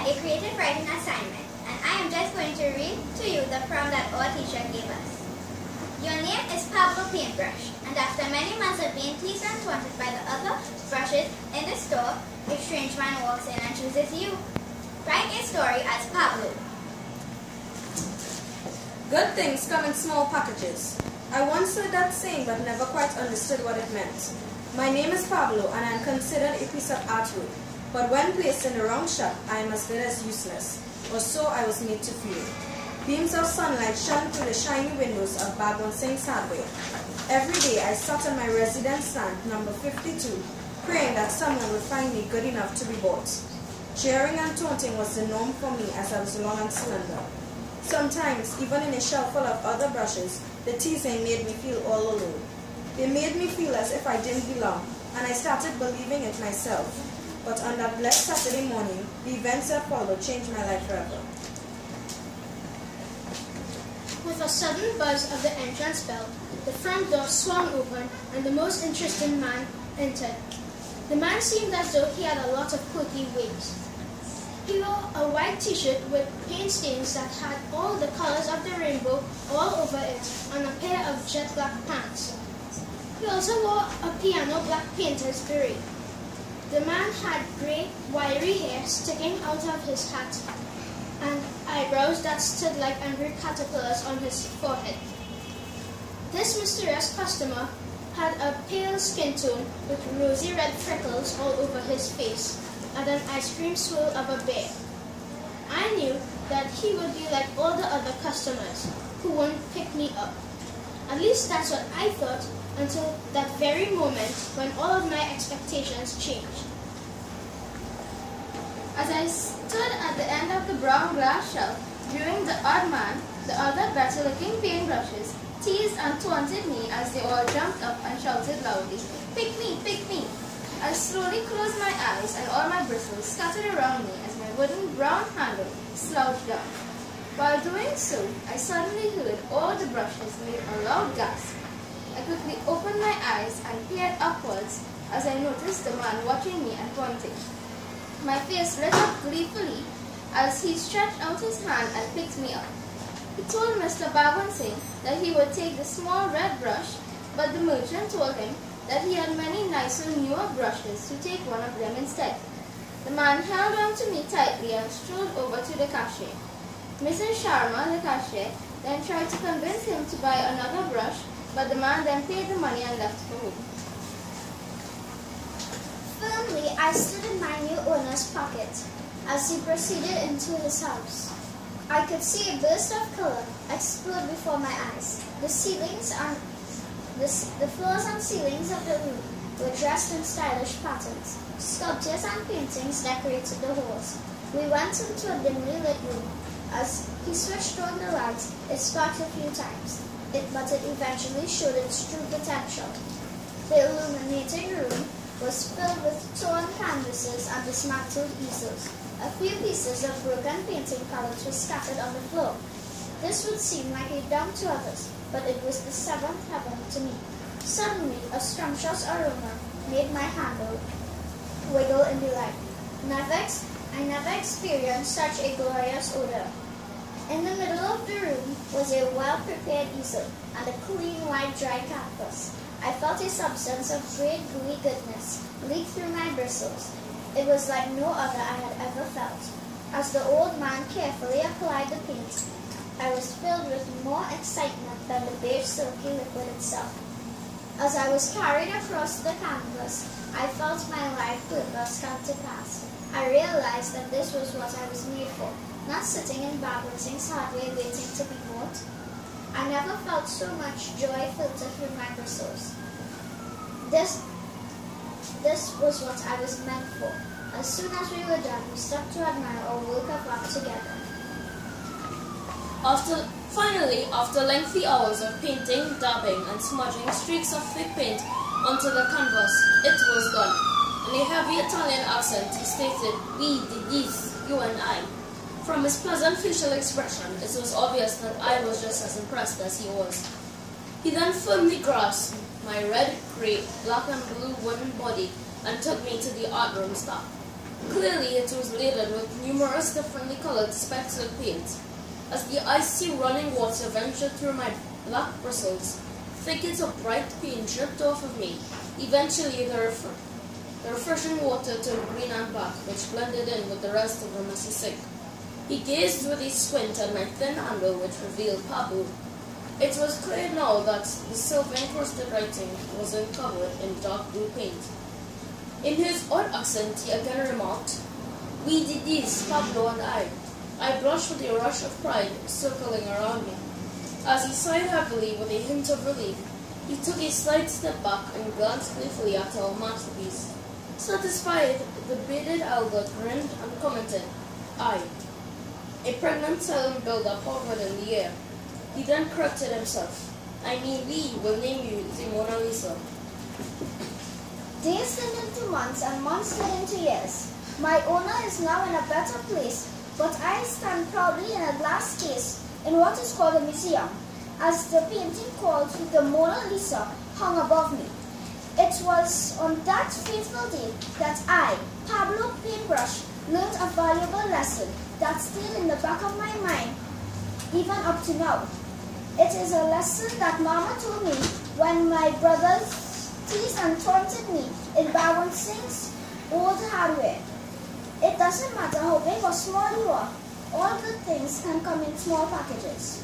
a creative writing assignment, and I am just going to read to you the prompt that our teacher gave us. Your name is Pablo Paintbrush, and after many months of being teased and taunted by the other brushes in the store, a strange man walks in and chooses you. Write a story as Pablo. Good things come in small packages. I once heard that saying but never quite understood what it meant. My name is Pablo and I am considered a piece of artwork, but when placed in the wrong shop, I am as good as useless, or so I was made to feel. Beams of sunlight shone through the shiny windows of Bhagwan Singh's hardware. Every day I sat on my residence stand, number 52, praying that someone would find me good enough to be bought. Jeering and taunting was the norm for me as I was long and slender. Sometimes, even in a shelf full of other brushes, the teasing made me feel all alone. They made me feel as if I didn't belong, and I started believing it myself. But on that blessed Saturday morning, the events that followed changed my life forever. With a sudden buzz of the entrance bell, the front door swung open and the most interesting man entered. The man seemed as though he had a lot of quirky ways. He wore a white t-shirt with paint stains that had all the colors of the rainbow all over it and a pair of jet black pants. He also wore a piano black painter's beret. The man had grey, wiry hair sticking out of his hat and eyebrows that stood like angry caterpillars on his forehead. This mysterious customer had a pale skin tone with rosy red freckles all over his face and an ice cream swirl of a bear. I knew that he would be like all the other customers who wouldn't pick me up. At least that's what I thought until that very moment when all of my expectations changed. As I stood at the end of the brown glass shelf, viewing the odd man, the other better-looking paintbrushes teased and taunted me as they all jumped up and shouted loudly, "Pick me, pick me!" I slowly closed my eyes and all my bristles scattered around me as my wooden brown handle slouched down. While doing so, I suddenly heard all the brushes make a loud gasp. I quickly opened my eyes and peered upwards as I noticed the man watching me and pointing. My face lit up gleefully as he stretched out his hand and picked me up. He told Mr. Bhagwan Singh that he would take the small red brush, but the merchant told him that he had many nicer, newer brushes to take one of them instead. The man held on to me tightly and strolled over to the cashier. Mrs. Sharma, the cashier, then tried to convince him to buy another brush, but the man then paid the money and left for home. Firmly, I stood in my new owner's pocket as he proceeded into his house. I could see a burst of color explode before my eyes. The floors and ceilings of the room were dressed in stylish patterns. Sculptures and paintings decorated the halls. We went into a dimly lit room. As he switched on the lights, it sparked a few times, but it eventually showed its true potential. The illuminating room was filled with torn canvases and dismantled easels. A few pieces of broken painting palettes were scattered on the floor. This would seem like a dump to others, but it was the seventh heaven to me. Suddenly, a scrumptious aroma made my handle wiggle in delight. I never experienced such a glorious odor. In the middle of the room was a well-prepared easel and a clean white dry canvas. I felt a substance of great gooey goodness leak through my bristles. It was like no other I had ever felt. As the old man carefully applied the paint, I was filled with more excitement than the beige silky liquid itself. As I was carried across the canvas, I felt my life purpose come to pass. I realized that this was what I was made for, not sitting in Bhagwan Singh's hardware waiting to be bought. I never felt so much joy filter through my bristles. This was what I was meant for. As soon as we were done, we stopped to admire our work of art together. After lengthy hours of painting, dabbing, and smudging streaks of thick paint onto the canvas, it was done. In a heavy Italian accent, he stated, "We did this, you and I." From his pleasant facial expression, it was obvious that I was just as impressed as he was. He then firmly grasped my red, grey, black and blue wooden body and took me to the art room staff. Clearly it was laden with numerous differently colored specks of paint. As the icy running water ventured through my black bristles, thickets of bright paint dripped off of me. Eventually the refreshing water turned green and black, which blended in with the rest of the messy sink. He gazed with a squint at my thin handle, which revealed Pablo. It was clear now that the silver-encrusted writing was uncovered in dark blue paint. In his odd accent, he again remarked, "We did this, Pablo and I." I blushed with a rush of pride circling around me. As he sighed heavily with a hint of relief, he took a slight step back and glanced playfully at our masterpiece. Satisfied, the bearded Albert grinned and commented, "Aye." A pregnant silent build-up hovered in the air. He then corrected himself. "I mean, we will name you the Mona Lisa." Days turned into months and months turned into years. My owner is now in a better place, but I stand proudly in a glass case in what is called a museum, as the painting called the Mona Lisa hung above me. It was on that fateful day that I, Pablo Paintbrush, learned a valuable lesson that's still in the back of my mind, even up to now. It is a lesson that Mama told me when my brothers teased and taunted me in balancing's old hardware. It doesn't matter how big or small you are, all good things can come in small packages.